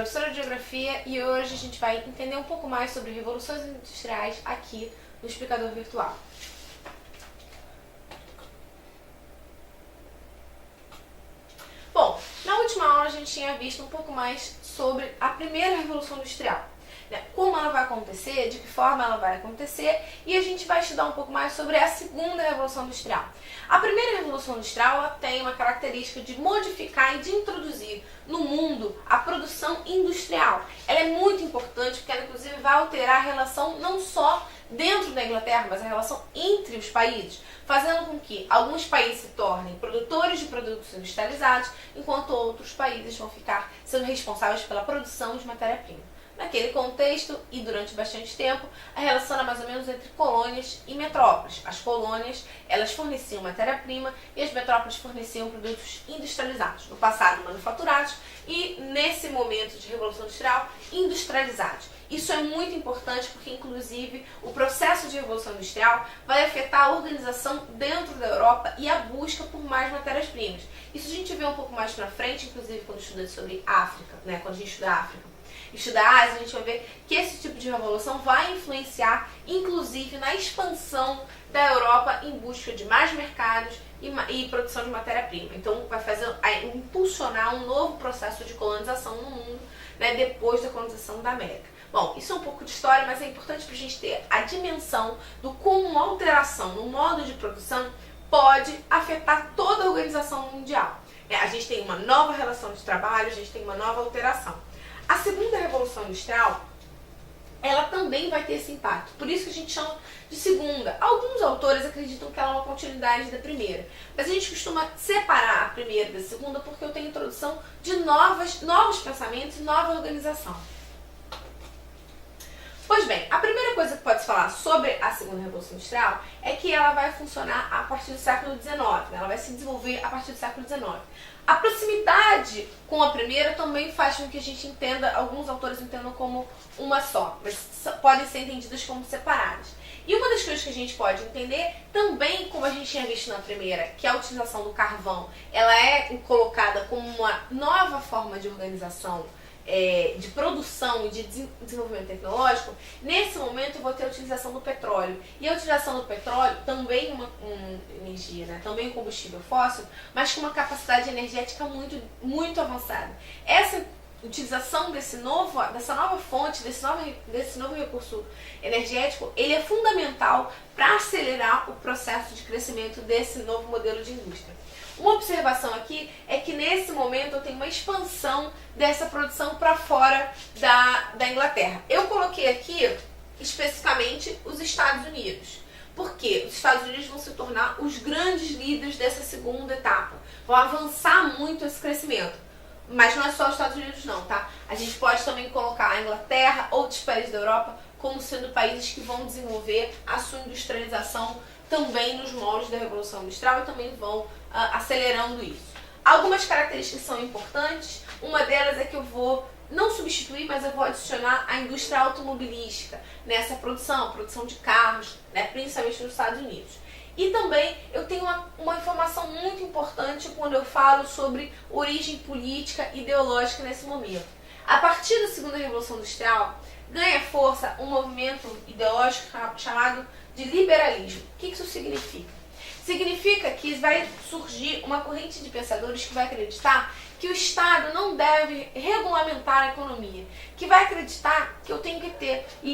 professora de Geografia e hoje a gente vai entender um pouco mais sobre revoluções industriais aqui no Explicador Virtual. Bom, na última aula a gente tinha visto um pouco mais sobre a primeira Revolução Industrial. Como ela vai acontecer, de que forma ela vai acontecer, e a gente vai estudar um pouco mais sobre a segunda Revolução Industrial. A primeira Revolução Industrial ela tem uma característica de modificar e de introduzir no mundo a produção industrial. Ela é muito importante porque ela inclusive vai alterar a relação não só dentro da Inglaterra, mas a relação entre os países, fazendo com que alguns países se tornem produtores de produtos industrializados, enquanto outros países vão ficar sendo responsáveis pela produção de matéria-prima. Naquele contexto, e durante bastante tempo, a relação era mais ou menos entre colônias e metrópoles. As colônias, elas forneciam matéria-prima e as metrópoles forneciam produtos industrializados. No passado, manufaturados e, nesse momento de Revolução Industrial, industrializados. Isso é muito importante porque, inclusive, o processo de Revolução Industrial vai afetar a organização dentro da Europa e a busca por mais matérias-primas. Isso a gente vê um pouco mais pra frente, inclusive quando estuda sobre África, quando a gente estuda a África. Estudar a Ásia, a gente vai ver que esse tipo de revolução vai influenciar, inclusive, na expansão da Europa em busca de mais mercados e produção de matéria-prima. Então, vai impulsionar um novo processo de colonização no mundo, depois da colonização da América. Bom, isso é um pouco de história, mas é importante para a gente ter a dimensão do como uma alteração no modo de produção pode afetar toda a organização mundial. A gente tem uma nova relação de trabalho, a gente tem uma nova alteração. A segunda Revolução Industrial, ela também vai ter esse impacto. Por isso que a gente chama de segunda. Alguns autores acreditam que ela é uma continuidade da primeira. Mas a gente costuma separar a primeira da segunda porque eu tenho introdução de novos pensamentos e nova organização. Pois bem, a primeira coisa que pode se falar sobre a segunda Revolução Industrial é que ela vai funcionar a partir do século XIX, ela vai se desenvolver a partir do século XIX. A proximidade com a primeira também faz com que a gente entenda, alguns autores entendam como uma só, mas podem ser entendidas como separadas. E uma das coisas que a gente pode entender também, como a gente tinha visto na primeira, que a utilização do carvão, ela é colocada como uma nova forma de organização, de produção e de desenvolvimento tecnológico. Nesse momento eu vou ter a utilização do petróleo. E a utilização do petróleo também uma energia, também um combustível fóssil, mas com uma capacidade energética muito avançada. Essa utilização dessa nova fonte, desse novo recurso energético, ele é fundamental para acelerar o processo de crescimento desse novo modelo de indústria. Uma observação aqui é que nesse momento eu tenho uma expansão dessa produção para fora da Inglaterra. Eu coloquei aqui especificamente os Estados Unidos. Porque os Estados Unidos vão se tornar os grandes líderes dessa segunda etapa. Vão avançar muito esse crescimento. Mas não é só os Estados Unidos não, tá? A gente pode também colocar a Inglaterra, outros países da Europa, como sendo países que vão desenvolver a sua industrialização também nos moldes da Revolução Industrial e também vão acelerando isso. Algumas características são importantes, uma delas é que eu vou não substituir, mas eu vou adicionar a indústria automobilística nessa produção, produção de carros, principalmente nos Estados Unidos. E também eu tenho uma informação muito importante quando eu falo sobre origem política e ideológica nesse momento. A partir da segunda Revolução Industrial, ganha força um movimento ideológico chamado de liberalismo. O que isso significa? Significa que vai surgir uma corrente de pensadores que vai acreditar que o Estado não deve regulamentar a economia, que vai acreditar que eu tenho que ter o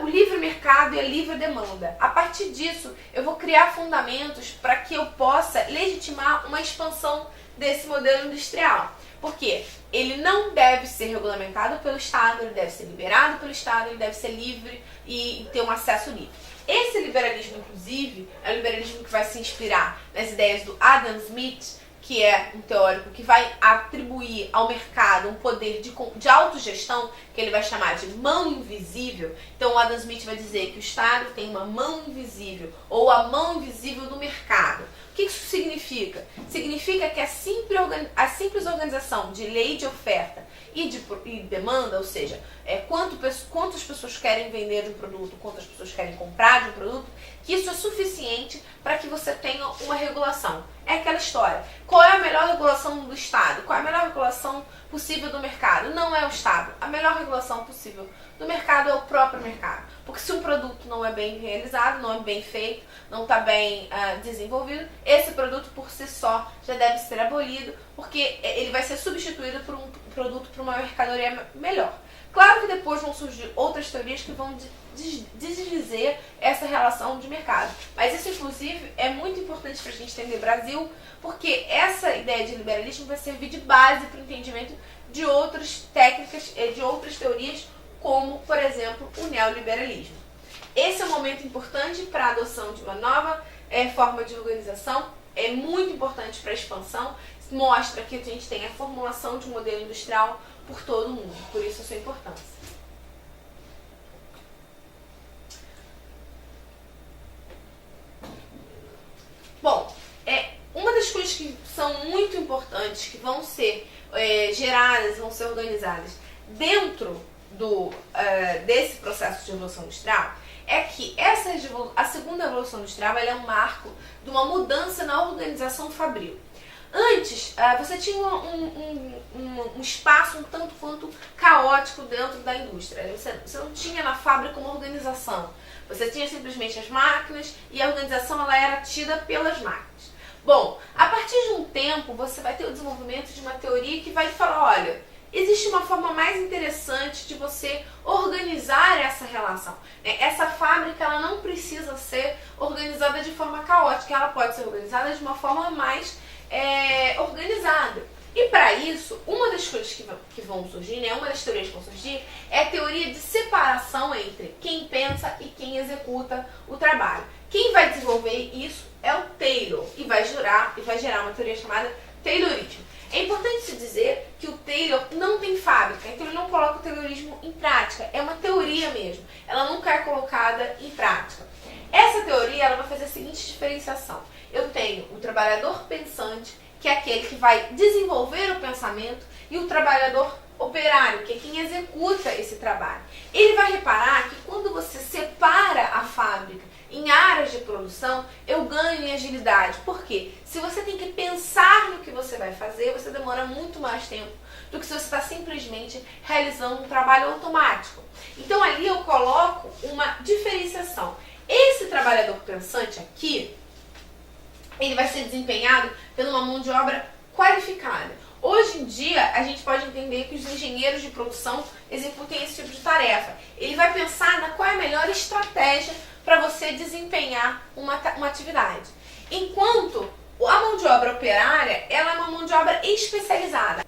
livre mercado e a livre demanda. A partir disso, eu vou criar fundamentos para que eu possa legitimar uma expansão desse modelo industrial. Porque ele não deve ser regulamentado pelo Estado, ele deve ser liberado pelo Estado, ele deve ser livre e ter um acesso livre. Esse liberalismo, inclusive, é um liberalismo que vai se inspirar nas ideias do Adam Smith, que é um teórico que vai atribuir ao mercado um poder de autogestão, que ele vai chamar de mão invisível. Então o Adam Smith vai dizer que o Estado tem uma mão invisível, ou a mão invisível do mercado. O que isso significa? Significa que a simples organização de lei de oferta e demanda, ou seja, quantas pessoas querem vender de um produto, quantas pessoas querem comprar de um produto, que isso é suficiente para que você tenha uma regulação. É aquela história. Qual é a melhor regulação do Estado? Qual é a melhor regulação possível do mercado? Não é o Estado. A melhor regulação possível do mercado é o próprio mercado. Porque se um produto não é bem realizado, não é bem feito, não está bem desenvolvido, esse produto por si só já deve ser abolido, porque ele vai ser substituído por um produto para uma mercadoria melhor. Claro que depois vão surgir outras teorias que vão desdizer essa relação de mercado. Mas isso, inclusive, é muito importante para a gente entender o Brasil, porque essa ideia de liberalismo vai servir de base para o entendimento de outras técnicas, de outras teorias, como, por exemplo, o neoliberalismo. Esse é um momento importante para a adoção de uma nova forma de organização, é muito importante para a expansão, mostra que a gente tem a formulação de um modelo industrial por todo o mundo, por isso a sua importância. Bom, uma das coisas que são muito importantes, que vão ser geradas, vão ser organizadas dentro desse processo de revolução industrial, é que a segunda revolução industrial ela é um marco de uma mudança na organização fabril. Antes, você tinha um espaço um tanto quanto caótico dentro da indústria. Você não tinha na fábrica uma organização. Você tinha simplesmente as máquinas e a organização ela era tida pelas máquinas. Bom, a partir de um tempo, você vai ter o desenvolvimento de uma teoria que vai falar, olha, existe uma forma mais interessante de você organizar essa relação. Essa fábrica ela não precisa ser organizada de forma caótica, ela pode ser organizada de uma forma mais organizada. E para isso, uma das coisas que vão surgir, uma das teorias que vão surgir, é a teoria de separação entre quem pensa e quem executa o trabalho. Quem vai desenvolver isso é o Taylor e vai gerar uma teoria chamada Taylorismo. É importante se dizer que o Taylor não tem fábrica, então ele não coloca o Taylorismo em prática, é uma teoria mesmo, ela nunca é colocada em prática. Essa teoria ela vai fazer a seguinte diferenciação. Eu tenho o trabalhador pensante, que é aquele que vai desenvolver o pensamento, e o trabalhador operário, que é quem executa esse trabalho. Ele vai reparar que quando você separa a fábrica em áreas de produção, eu ganho em agilidade. Por quê? Se você tem que pensar no que você vai fazer, você demora muito mais tempo do que se você está simplesmente realizando um trabalho automático. Então ali eu coloco uma diferenciação. Esse trabalhador pensante aqui, ele vai ser desempenhado por uma mão de obra qualificada. Hoje em dia, a gente pode entender que os engenheiros de produção executem esse tipo de tarefa. Ele vai pensar qual é a melhor estratégia para você desempenhar uma atividade. Enquanto a mão de obra operária, ela é uma mão de obra especializada.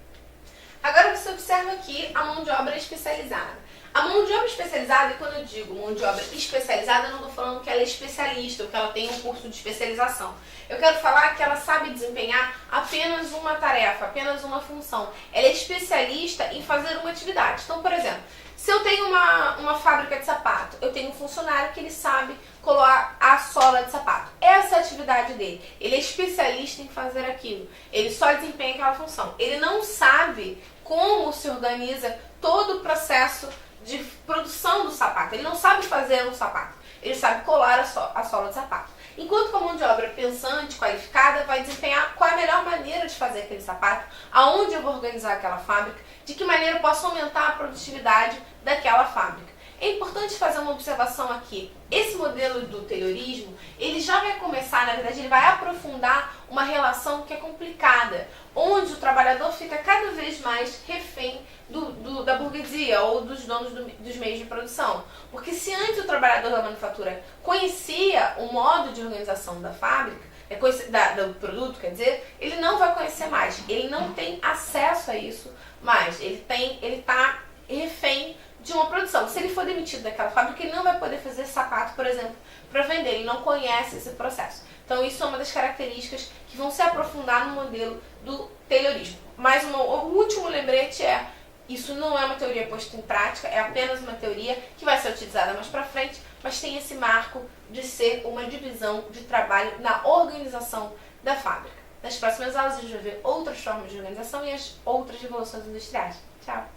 Agora você observa aqui a mão de obra especializada. A mão de obra especializada, e quando eu digo mão de obra especializada, eu não estou falando que ela é especialista ou que ela tem um curso de especialização. Eu quero falar que ela sabe desempenhar apenas uma tarefa, apenas uma função. Ela é especialista em fazer uma atividade. Então, por exemplo, se eu tenho uma fábrica de sapato, eu tenho um funcionário que ele sabe colar a sola de sapato. Essa é a atividade dele. Ele é especialista em fazer aquilo. Ele só desempenha aquela função. Ele não sabe como se organiza todo o processo de produção do sapato. Ele não sabe fazer um sapato. Ele sabe colar a sola de sapato. Enquanto que a mão de obra pensante, qualificada, vai desempenhar qual é a melhor maneira de fazer aquele sapato, aonde eu vou organizar aquela fábrica, de que maneira eu posso aumentar a produtividade daquela fábrica. É importante fazer uma observação aqui. Esse modelo do Taylorismo, ele já vai começar, na verdade, ele vai aprofundar uma relação que é complicada, onde o trabalhador fica cada vez mais refém da burguesia ou dos donos dos meios de produção. Porque se antes o trabalhador da manufatura conhecia o modo de organização da fábrica, do produto, quer dizer, ele não vai conhecer mais. Ele não tem acesso a isso mais. Ele está refém de uma produção. Se ele for demitido daquela fábrica, ele não vai poder fazer sapato, por exemplo, para vender. Ele não conhece esse processo. Então isso é uma das características que vão se aprofundar no modelo do Taylorismo. Mas o último lembrete isso não é uma teoria posta em prática, é apenas uma teoria que vai ser utilizada mais para frente, mas tem esse marco de ser uma divisão de trabalho na organização da fábrica. Nas próximas aulas a gente vai ver outras formas de organização e as outras revoluções industriais. Tchau!